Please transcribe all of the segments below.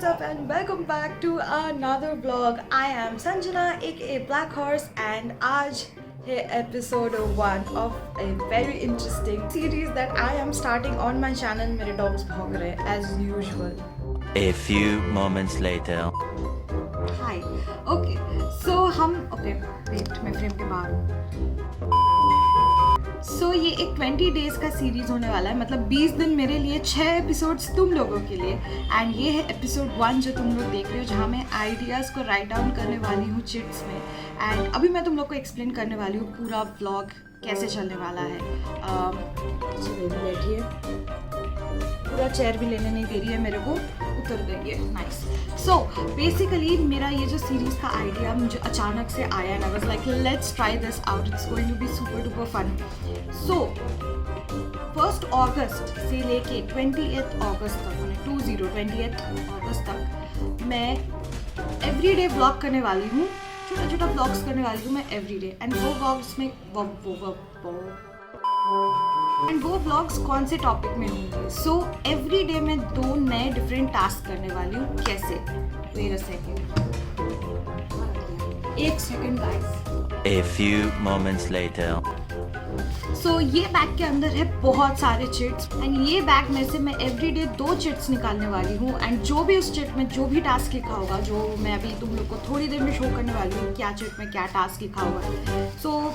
what's up and welcome back to another vlog. I am Sanjana aka Black Horse and आज है episode 1 of a very interesting series that I am starting on my channel. मेरे dogs भाग रहे हैं as usual. A few moments later. Hi. Okay. So wait मैं frame के बाहर हूँ. सो ये एक 20 डेज का सीरीज होने वाला है, मतलब 20 दिन मेरे लिए, 6 एपिसोड्स तुम लोगों के लिए. एंड ये है एपिसोड 1 जो तुम लोग देख रहे हो, जहाँ मैं आइडियाज़ को राइट डाउन करने वाली हूँ चिट्स में. एंड अभी मैं तुम लोग को एक्सप्लेन करने वाली हूँ पूरा व्लॉग कैसे चलने वाला है. बैठिए, पूरा चेयर भी लेने नहीं दे रही है मेरे को, उतर गई है. नाइस. सो बेसिकली मेरा ये जो सीरीज़ का आइडिया मुझे अचानक से आया and I was like let's try this out, it's going to be super duper fun. So 1 अगस्त से लेके 28 अगस्त तक, 28 अगस्त तक मैं एवरीडे व्लॉग करने वाली हूँ, छोटा छोटा व्लॉग्स करने वाली हूँ मैं एवरीडे. एंड वो व्लॉग्स में वो व्लॉग्स कौन से टॉपिक में होंगे. सो एवरी डे मैं 2 नए डिफरेंट टास्क करने वाली हूँ. कैसे? वेट अ सेकंड, एक second guys. A few moments later. सो ये बैग के अंदर है बहुत सारे चिट्स एंड ये बैग में से मैं एवरीडे 2 चिट्स निकालने वाली हूँ. एंड जो भी उस चिट में जो भी टास्क लिखा होगा, जो मैं अभी तुम लोग को थोड़ी देर में शो करने वाली हूँ क्या चिट में क्या टास्क लिखा होगा. सो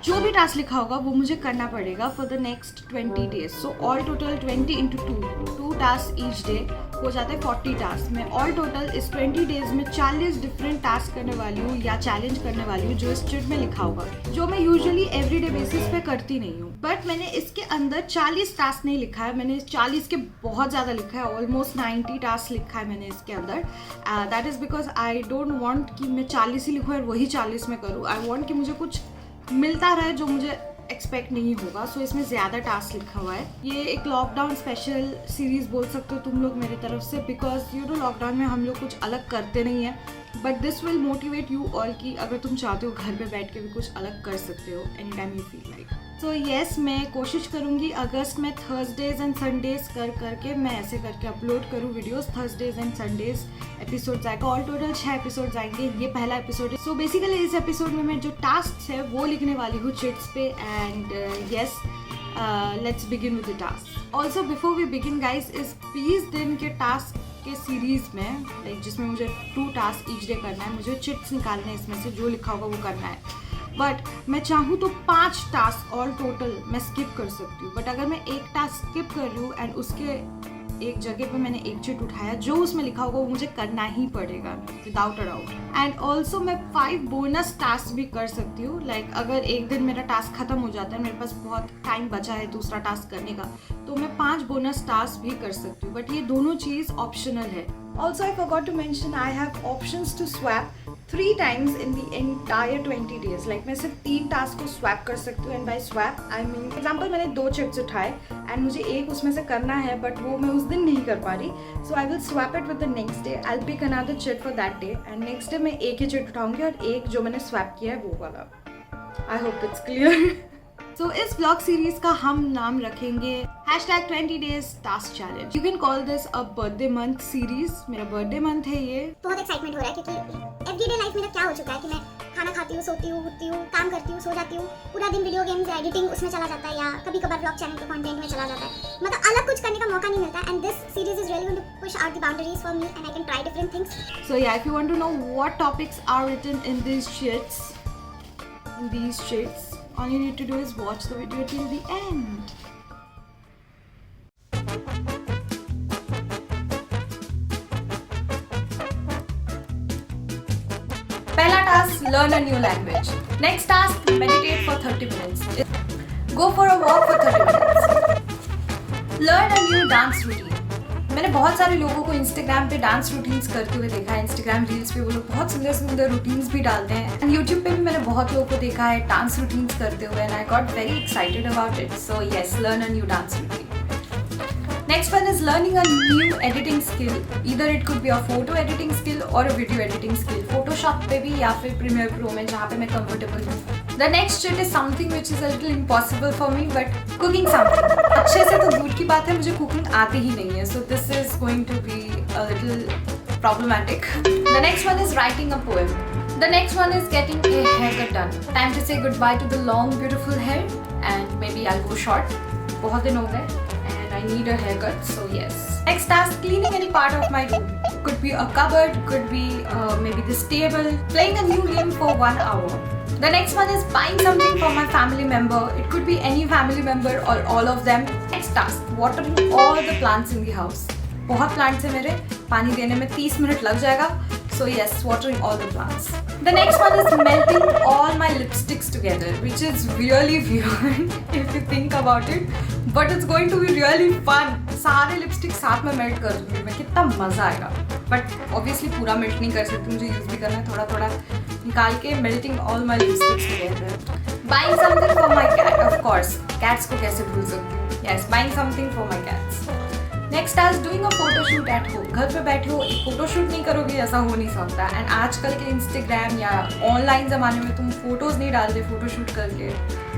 जो भी टास्क लिखा होगा वो मुझे करना पड़ेगा for the next 20 days. So all total 20 into 2 task each day हो जाता है 40 टास्क में. ऑल टोटल इस 20 डेज में 40 डिफरेंट टास्क करने वाली हूँ या चैलेंज करने वाली हूँ जो इस चिट में लिखा होगा, जो मैं यूजुअली एवरीडे बेसिस पे करती नहीं हूँ. बट मैंने इसके अंदर 40 टास्क नहीं लिखा है, मैंने 40 के बहुत ज़्यादा लिखा है, ऑलमोस्ट 90 टास्क लिखा है मैंने इसके अंदर. That is because I don't want कि मैं 40 ही लिखूँ और वही 40 में करूँ. आई वॉन्ट कि मुझे कुछ मिलता रहे जो मुझे एक्सपेक्ट नहीं होगा. सो इसमें ज़्यादा टास्क लिखा हुआ है. ये एक लॉकडाउन स्पेशल सीरीज़ बोल सकते हो तुम लोग मेरी तरफ से, बिकॉज यू नो लॉकडाउन में हम लोग कुछ अलग करते नहीं हैं. But this will motivate you all कि अगर तुम चाहते हो घर पे बैठ के भी कुछ अलग कर सकते हो any time you feel like. So yes, मैं कोशिश करूँगी अगस्त में थर्सडेज एंड संडेज करके मैं ऐसे करके अपलोड करूँ videos. Thursdays and Sundays episodes आएगा. ऑल टोटल 6 एपिसोड्स आएंगे. ये पहला एपिसोड है. सो बेसिकली इस एपिसोड में मैं जो टास्क है वो लिखने वाली हूँ चिट्स पे. And yes, let's begin with the task. Also before we begin guys, इस 20 दिन के टास्क के सीरीज़ में लाइक जिसमें मुझे 2 टास्क ईच डे करना है, मुझे चिट्स निकालने हैं इसमें से, जो लिखा होगा वो करना है. बट मैं चाहूँ तो 5 टास्क ऑल टोटल मैं स्किप कर सकती हूँ. बट अगर मैं एक टास्क स्किप कर रही हूँ एंड उसके एक जगह पे मैंने एक चिट उठाया, जो उसमें लिखा होगा वो मुझे करना ही पड़ेगा without a doubt. And also मैं 5 बोनस टास्क भी कर सकती हूँ. लाइक अगर एक दिन मेरा टास्क खत्म हो जाता है, मेरे पास बहुत टाइम बचा है दूसरा टास्क करने का, तो मैं 5 बोनस टास्क भी कर सकती हूँ. बट ये दोनों चीज़ ऑप्शनल है. Also I forgot to mention I have options to swap 3 times in the entire 20 days. Like मैं सिर्फ 3 टास्क को स्वैप कर सकती हूँ. And by swap I mean example मैंने 2 चिट्स उठाए एंड मुझे एक उसमें से करना है बट वो मैं उस दिन नहीं कर पा रही. So I will swap it with the next day. I will pick another chit for that day and next day मैं एक ही चिट उठाऊंगी और एक जो मैंने स्वैप किया है वो वाला. I hope it's clear. So इस ब्लॉग सीरीज का हम नाम रखेंगे #20 days task challenge. You can call this a birthday month series. मेरा बर्थडे मंथ है ये. बहुत एक्साइटमेंट हो रहा है क्योंकि एवरीडे लाइफ मेरा क्या हो चुका है कि मैं खाना खाती हूँ, सोती हूँ, उठती हूँ, काम करती हूँ, सो जाती हूँ, पूरा दिन वीडियो गेम्स एडिटिंग उसमें चला जाता है या कभी कभार ब्लॉग चैनल के कंटेंट में चला जाता है. मतलब अलग कुछ करने का मौका नहीं मिलता. And this series is really going to push out the boundaries for me and I can try different things. So yeah if you want to know what topics are written in these chits, all you need to do is watch the video till the end. पहला task, learn a new language. Next task, meditate for 30 minutes. Go for a walk for 30 minutes. Learn a new dance routine. मैंने बहुत सारे लोगों को Instagram पे dance routines करते हुए देखा है. इंस्टाग्राम रील्स पे वो लोग बहुत सुंदर सुंदर रूटीन्स भी डालते हैं. एंड यूट्यूब पे भी मैंने बहुत लोगों को देखा है डांस रूटीन्स करते हुए. And I got very excited about it. So yes, learn a new dance routine. Next one is learning a new editing skill. Either it could be a photo editing skill or a video editing skill. Photoshop पे भी या फिर Premiere Pro में जहाँ पे मैं comfortable हूँ. The next shit is something which is a little impossible for me, but cooking something. अच्छे से तो दूर की बात है, मुझे cooking आती ही नहीं है. So this is going to be a little problematic. The next one is writing a poem. The next one is getting a haircut done. Time to say goodbye to the long beautiful hair and maybe I'll go short. बहुत दिन हो गए. I need a haircut, so yes. Next task, cleaning any part of my room. Could be a cupboard, could be maybe this table. Playing a new game for 1 hour. The next one is buying something for my family member. It could be any family member or all of them. Next task, watering all the plants in the house. बहुत plants है मेरे, पानी देने में 30 minute लग जाएगा. So yes, watering all the plants. The next one is melting all my lipsticks together, which is really weird if you think about it. But it's going to be really fun. सारे lipstick साथ में melt कर दूंगी मैं, कितना मजा आएगा. But obviously पूरा मेल्ट नहीं कर सकती, मुझे यूज भी करना है, थोड़ा थोड़ा निकाल के melting all my lipsticks together. Buying something for my cat, of course. Cats को कैसे भूल सकती हूँ? Yes, buying something for my cats. Next आज doing a photo shoot at home. घर पे बैठे हो, एक फोटो शूट नहीं करोगे, ऐसा हो नहीं सकता. एंड आजकल के इंस्टाग्राम या ऑनलाइन ज़माने में तुम फोटोज नहीं डालते फोटो शूट करके,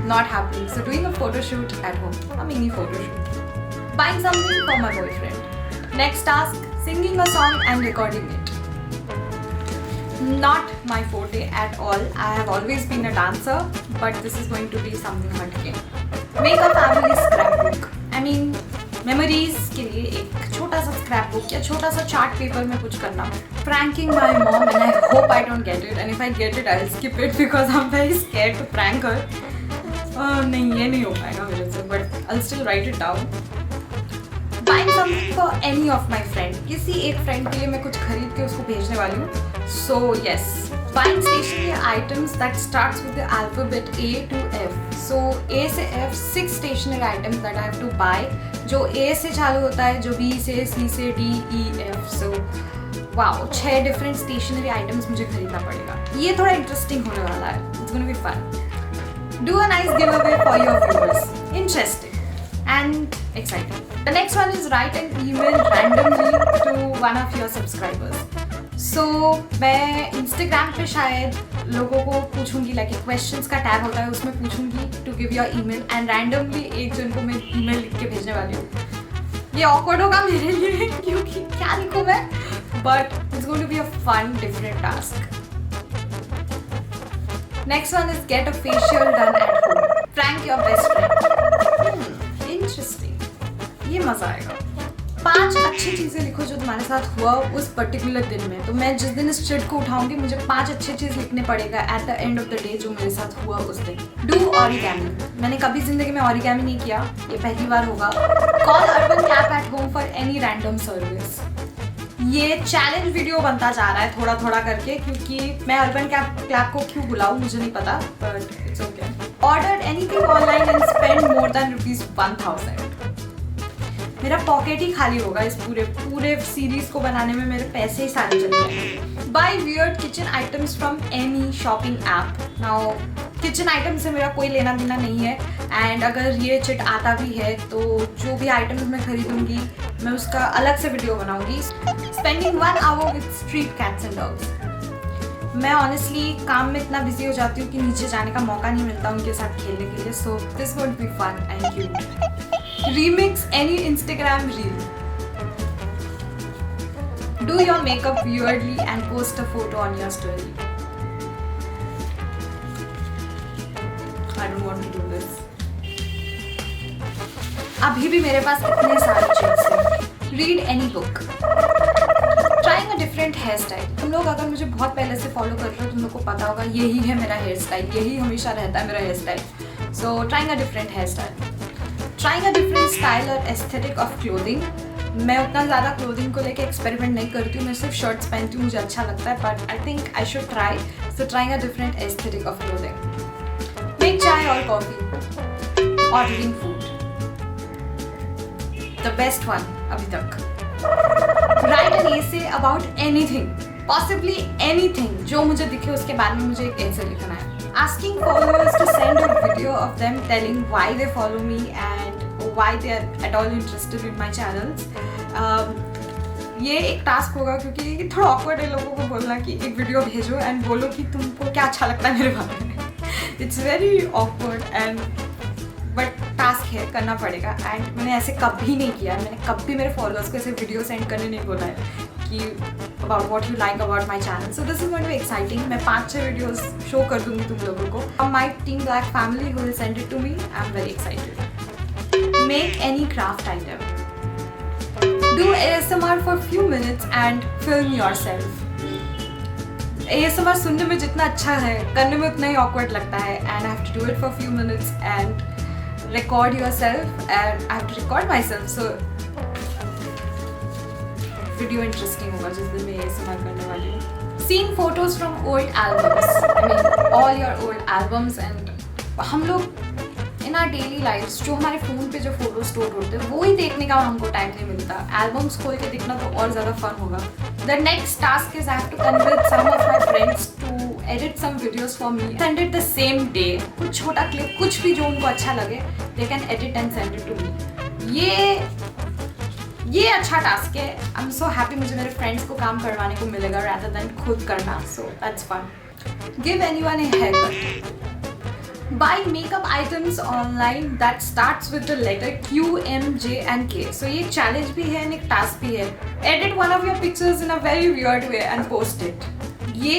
not happening. So doing a photo shoot at home, a mini photo shoot. Buying something for my boyfriend. Next task, singing a song and recording it. Not my forte at all. I have always been a dancer, but this is going to be something hatke. Make a family scrapbook. I mean, memories के लिए एक छोटा सा scrap book या छोटा सा chart paper में कुछ करना. Pranking my mom and I hope I don't get it, and if I get it I'll skip it because I'm very scared to prank her. नहीं, ये नहीं हो पाएगा मेरे से, but I'll still write it down. Buying something for any of my friend. किसी एक friend के लिए मैं कुछ खरीद के उसको भेजने वाली हूँ. So yes, buying stationery items that starts with the alphabet A to F. So A से F 6 stationery items that I have to buy. जो A से चालू होता है, जो B से, C से, D, E, F. So wow, 6 different stationery items मुझे खरीदना पड़ेगा. ये थोड़ा interesting होने वाला है. It's gonna be fun. Do a nice giveaway for your viewers. Interesting and exciting. The next one is write an email randomly to one of your subscribers. So मैं Instagram पे शायद लोगों को पूछूंगी, लाइक क्वेश्चंस का tab होता है उसमें पूछूंगी to give your email, and randomly एक जन को मैं ईमेल लिख के भेजने वाली हूँ. ये ऑकवर्ड होगा मेरे लिए क्योंकि क्या लिखूँ मैं, but it's going to be a fun different task. Next one is get a facial done at home. Prank your best friend. Interesting, ये मजा आएगा. 5 अच्छी चीज़ें लिखो जो तुम्हारे साथ हुआ उस पर्टिकुलर दिन में. तो मैं जिस दिन इस चिट को उठाऊंगी मुझे 5 अच्छी चीज़ लिखने पड़ेगा at the end of the day जो मेरे साथ हुआ उस दिन. डू ऑरिगैमी. मैंने कभी जिंदगी में ऑरिगैमी नहीं किया, ये पहली बार होगा. Call urban cap at home for any random service. ये चैलेंज वीडियो बनता जा रहा है थोड़ा थोड़ा करके, क्योंकि मैं अर्बन कैप को क्यों बुलाऊं मुझे नहीं पता, but it's okay. Order anything online and spend more than ₹1000. मेरा पॉकेट ही खाली होगा इस पूरे सीरीज को बनाने में, मेरे पैसे ही सारे चले जाएंगे. Buy weird kitchen items from any shopping app. Now kitchen item से मेरा कोई लेना देना नहीं है, एंड अगर ये चिट आता भी है तो जो भी आइटम्स मैं खरीदूंगी मैं उसका अलग से वीडियो बनाऊंगी. Spending 1 hour with street cats and dogs. मैं ऑनेस्टली काम में इतना बिजी हो जाती हूँ कि नीचे जाने का मौका नहीं मिलता उनके साथ खेलने के लिए. So this would be fun and cute. Remix any Instagram reel. Do your makeup weirdly and post a photo on your story. I don't want to do this. अभी भी मेरे पास इतने सारे चिट्स हैं. Read any book. Trying a different hairstyle. तुम लोग अगर मुझे बहुत पहले से फॉलो कर रहे हो तुम लोग को पता होगा यही है मेरा हेयर स्टाइल, यही हमेशा रहता है मेरा hair style. So trying a different hairstyle. Trying a different style or aesthetic of clothing. मैं उतना ज़्यादा क्लोथिंग को लेके एक्सपेरिमेंट नहीं करती हूँ, मैं सिर्फ शर्ट्स पहनती हूँ, मुझे अच्छा लगता है, but I think I should try. So trying a different aesthetic of clothing. Make चाय और coffee. Ordering food. The best one अभी तक. Right an essay about anything, possibly anything. जो मुझे दिखे उसके बारे में मुझे एक ऐसे लिखना है. Asking followers to send a video of them telling why they follow me and oh why they are at all interested in my channels. ये एक टास्क होगा क्योंकि थोड़ा awkward है लोगों को बोलना कि एक वीडियो भेजो एंड बोलो कि तुमको क्या अच्छा लगता है मेरे बारे में. It's very awkward and but task है, करना पड़ेगा. एंड मैंने ऐसे कभी नहीं किया. मैंने कभी मेरे फॉलोअर्स को ऐसे वीडियो सेंड करने नहीं बोला है कि about what you like about my channel. So this is going to be exciting. मैं 5-6 वीडियोस शो कर दूंगी तुम लोगों को. My team black family who will send it to me. I am very excited. Make any craft item. Do ASMR for few minutes and film yourself. ASMR सुनने में जितना अच्छा है करने में उतना ही awkward लगता है. And I have to do it for few minutes and record yourself and I have to record myself. So video interesting होगा जिस दिन मैं ASMR करने वाली हूँ. Seeing photos from old albums. I mean all your old albums and हम लोग in our daily lives जो हमारे फ़ोन पे जो फोटो स्टोर होते हैं वो ही देखने का हमको टाइम नहीं मिलता. एल्बम्स खोल के देखना तो और ज़्यादा फन होगा. The next task is I have to convince some of my friends to edit some videos for me. Send it the same day. कुछ छोटा क्लिप कुछ भी जो उनको अच्छा लगे they can edit and send it to me. ये अच्छा टास्क है. आई एम सो हैप्पी मुझे मेरे फ्रेंड्स को काम करवाने को मिलेगा rather than खुद करना. So that's fun. Give anyone a haircut. Buy makeup items online that starts with the letter Q, M, J and K. So ये एक चैलेंज भी है and एक टास्क भी है. Edit one of your pictures in a very weird way and post it. ये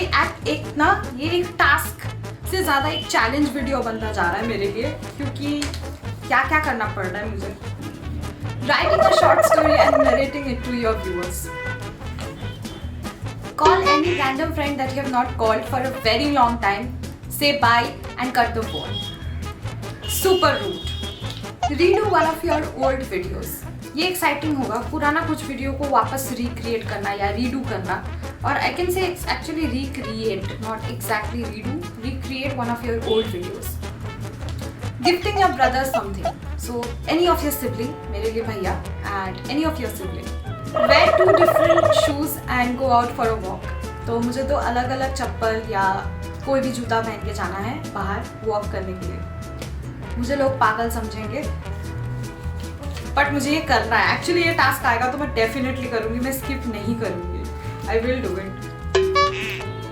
एक task से ज़्यादा एक चैलेंज वीडियो बनता जा रहा है मेरे लिए क्योंकि क्या क्या करना पड़ रहा है मुझे. Writing a short story and narrating it to your viewers. Call any random friend that you have not called for a very long time. Say bye and cut the phone. Super rude. Redo one of your old videos. ये exciting होगा. पुराना कुछ video को वापस recreate करना या redo करना. और I can say it's actually recreate, not exactly redo. Recreate one of your old videos. Gifting your brother something. So any of your sibling, मेरे लिए भैया, and any of your sibling. Wear 2 different shoes and go out for a walk. तो मुझे तो अलग अलग चप्पल या कोई भी जूता पहन के जाना है बाहर वॉक करने के लिए. मुझे लोग पागल समझेंगे बट मुझे ये करना है. एक्चुअली ये टास्क आएगा तो मैं डेफिनेटली करूँगी. मैं स्किप नहीं करूँगी. I will do it.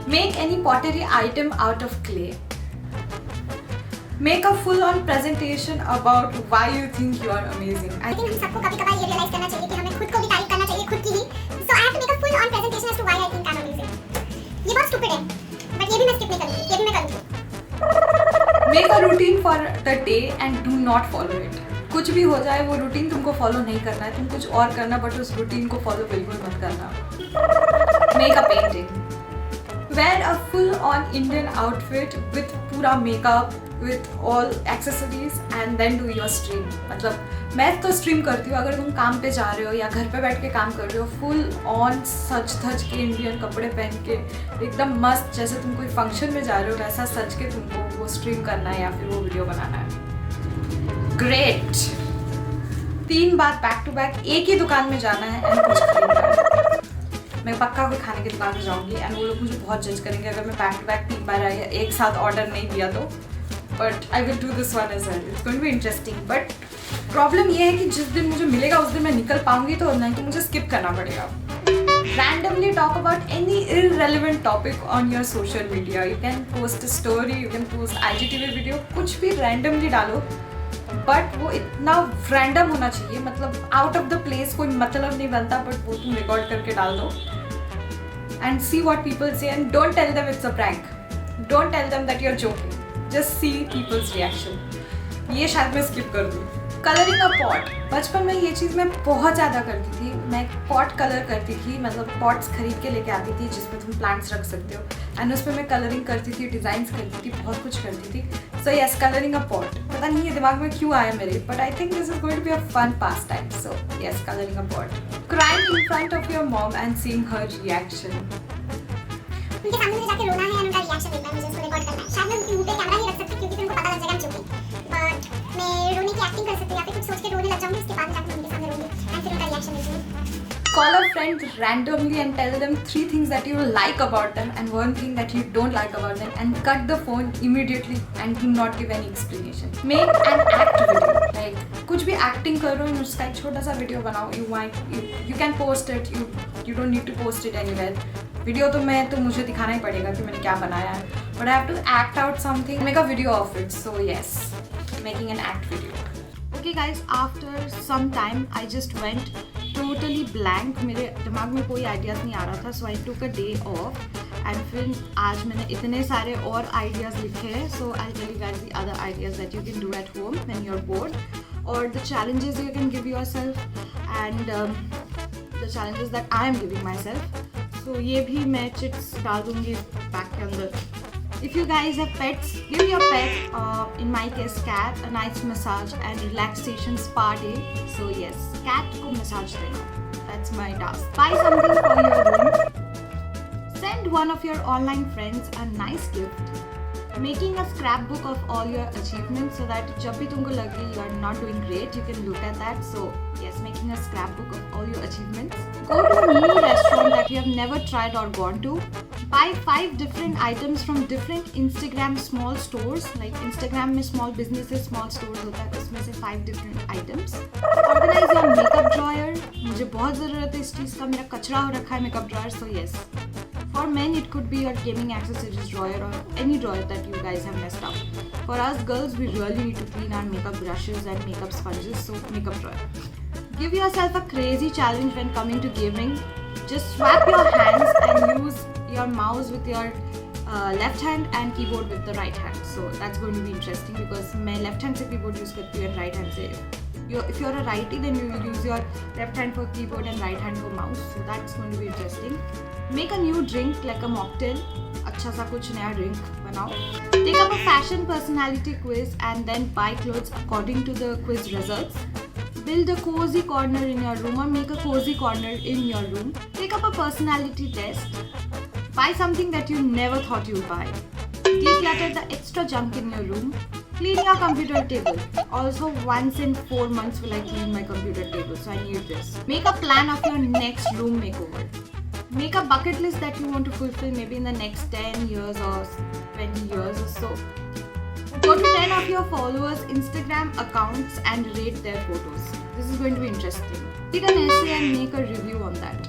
Make any pottery item out of clay. Make a full on presentation about why you think you are amazing. लेकिन हम सबको कभी-कभार ये रियलाइज करना चाहिए कि हमें खुद को भी तारीफ करना चाहिए, खुद की ही. So I have to make a full on presentation as to why I think I am amazing. ये बहुत स्टूपिड है बट ये भी मैं स्किप नहीं करूँगी. ये भी मैं करूँगी. Make a routine for the day and do not follow it. कुछ भी हो जाए वो रूटीन तुमको फॉलो नहीं करना है. तुम कुछ और करना बट उस रूटीन को फॉलो बिल्कुल मत करना. Make a painting. Wear a full on Indian outfit with पूरा makeup with all accessories and then do your stream. मतलब मैं तो स्ट्रीम करती हूँ. अगर तुम काम पे जा रहे हो या घर पे बैठ के काम कर रहे हो, फुल ऑन सज धज के इंडियन कपड़े पहन के एकदम मस्त जैसे तुम कोई फंक्शन में जा रहे हो वैसा सज के तुमको वो स्ट्रीम करना है या फिर वो वीडियो बनाना है. ग्रेट. 3 बार बैक टू बैक एक ही दुकान में जाना है एंड कुछ खरीदना है. मैं पक्का कोई खाने की दुकान में जाऊँगी एंड वो लोग मुझे बहुत जज करेंगे अगर मैं बैक टू बैक 3 बार एक साथ ऑर्डर नहीं दिया तो. But I will do this one as well. It's going to be interesting. But problem ये है कि जिस दिन मुझे मिलेगा उस दिन मैं निकल पाऊंगी तो नहीं तो मुझे skip करना पड़ेगा. Randomly talk about any irrelevant topic on your social media. You can post a story, you can post IGTV video, कुछ भी randomly डालो. But वो इतना random होना चाहिए, मतलब out of the place, कोई मतलब नहीं बनता but वो तुम record करके डाल दो. And see what people say and don't tell them it's a prank. Don't tell them that you're joking. Just see people's reaction. ये शायद मैं skip कर दूँ. Coloring a pot. बचपन में ये चीज़ मैं बहुत ज़्यादा करती थी. मैं पॉट कलर करती थी, मतलब पॉट्स खरीद के लेके आती थी जिसमें तुम प्लांट्स रख सकते हो एंड उसमें मैं कलरिंग करती थी, डिज़ाइंस करती थी, बहुत कुछ करती थी. So yes, colouring a pot. पता नहीं ये दिमाग में क्यों आया मेरे, but I think this is going to be a fun pass time. So yes, colouring a pot. Crying in front of your mom and seeing her reaction. उनके सामने मुझे जाके रोना है और उनका रिएक्शन देखना है, मुझे उसको रिकॉर्ड करना है. शायद मैं उनके मुंह पे कैमरा नहीं रख सकती क्योंकि फिर उनको पता लग जाएगा मैं चुप हूँ. बट मैं रोने की एक्टिंग कर सकती हूँ या फिर कुछ सोच के रोने लग जाऊंगी, उसके बाद जाके मैं उनके सामने रोऊंगी एंड फिर उनका रिएक्शन देखूंगी. Call a friend randomly and tell them 3 things that you like about them and 1 thing that you don't like about them and cut the phone immediately and do not give any explanation. Make an act video. Like कुछ भी acting कर रहे हो उसका एक छोटा सा video बनाओ. You can post it, you don't need to post it anywhere. Video तो मुझे दिखाना ही पड़ेगा कि मैंने क्या बनाया है, but I have to act out something, make a video of it. So yes, making an act video. Okay guys, after some time I just went totally blank. मेरे दिमाग में कोई आइडियाज़ नहीं आ रहा था, so I took a day off and फिर आज मैंने इतने सारे और आइडियाज़ लिखे हैं. So I'll tell you guys the other ideas that you can do at home when you're bored, or the challenges you can give yourself, and the challenges that I am giving myself. So ये भी मैं chits डाल दूँगी bag के अंदर. If you guys have pets, give your pet, in my case cat, a nice massage and relaxation spa day. So yes, cat को massage देना. That's my task. Buy something for your room. Send one of your online friends a nice gift. Making a scrapbook of all your achievements so that जब भी तुमको लगे you are not doing great, you can look at that. So yes, making a scrapbook of all your achievements. Go to a new restaurant that you have never tried or gone to. Buy 5 different items from different Instagram small stores. Like Instagram में small businesses, small stores होता है, उसमें से 5 different items. Organize your makeup drawer. मुझे बहुत ज़रूरत है इस चीज़ का, मेरा कचरा हो रखा है makeup drawer. So yes. For men, it could be your gaming accessories drawer or any drawer that you guys have messed up. For us girls, we really need to clean our makeup brushes and makeup sponges, so makeup drawer. Give yourself a crazy challenge when coming to gaming. Just swap your hands and use your mouse with your left hand and keyboard with the right hand. So that's going to be interesting because मैं left hand से keyboard use करती हूँ and right hand से. If you're a righty, then you will use your left hand for keyboard and right hand for mouse. So that's going to be interesting. Make a new drink like a mocktail. अच्छा सा कुछ नया drink बनाओ. Take up a fashion personality quiz and then buy clothes according to the quiz results. Build a cozy corner in your room or make a cozy corner in your room. Take up a personality test. Buy something that you never thought you'd buy. Declutter the extra junk in your room. Clean your computer table. Also, once in 4 months will I clean my computer table, so I need this. Make a plan of your next room makeover. Make a bucket list that you want to fulfill maybe in the next 10 years or 20 years or so. Go to 10 of your followers' Instagram accounts and rate their photos. This is going to be interesting. Read an essay and make a review on that.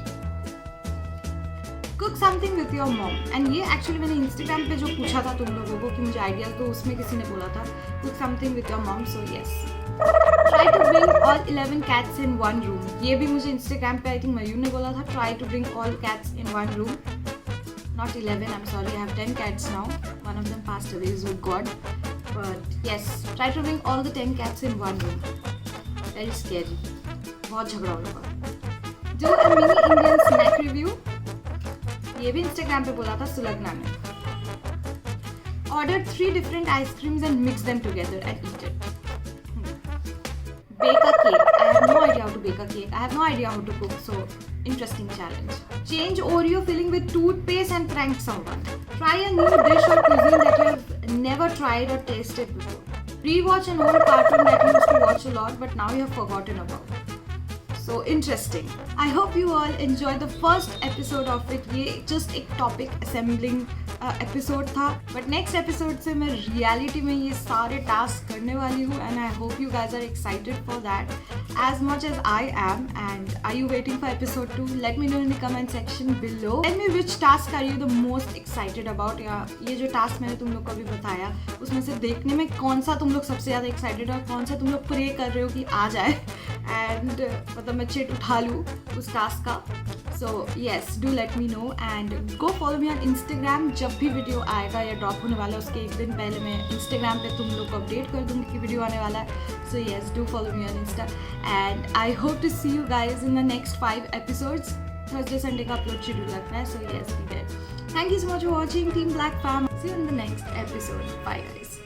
Cook something with your mom. And ये actually मैंने Instagram पे जो पूछा था तुम लोगों को कि मुझे आइडियाज़ दो, उसमें किसी ने बोला था cook something with your mom. So yes. Try to bring all 11 cats in one room. ये भी मुझे Instagram पे I think मयूर ने बोला था try to bring all cats in one room. Not 11, I'm sorry, I have 10 cats now. One of them passed away, so God. But yes, try to bring all the 10 cats in one room. Very scary. बहुत झगड़ा होगा. Do a mini Indian snack review. ये भी Instagram पे बोला था सुलगना ने. Order 3 different ice creams and mix them together and eat it. Bake a cake. I have no idea how to bake a cake. I have no idea how to cook, so interesting challenge. Change Oreo filling with toothpaste and prank someone. Try a new dish or cuisine that you have never tried or tasted before. Rewatch an old cartoon that you used to watch a lot but now you have forgotten about. So interesting. I hope you all enjoyed the first episode of it. ये just एक topic assembling episode था. But next episode से मैं reality में ये सारे tasks करने वाली हूँ and I hope you guys are excited for that as much as I am. And are you waiting for episode 2? Let me know in the comment section below. Tell me which task are you the most excited about. या ये जो task मैंने तुम लोग को अभी बताया उसमें से देखने में कौन सा तुम लोग सबसे ज़्यादा excited हो और कौन सा तुम लोग pray कर रहे हो कि आ जाए and मतलब मैं चिट उठा लूँ उस टास्क का. So yes, do let me know and go follow me on Instagram. जब भी वीडियो आएगा या ड्रॉप होने वाला है उसके एक दिन पहले मैं Instagram पे तुम लोग को अपडेट कर दूँगी कि वीडियो आने वाला है. So yes, do follow me on Insta and I hope to see you guys in the next 5 episodes. Thursday, Sunday का upload schedule रखना है. So yes, be there. Thank you so much for watching Team Black Fam. See you in the next episode. Bye guys.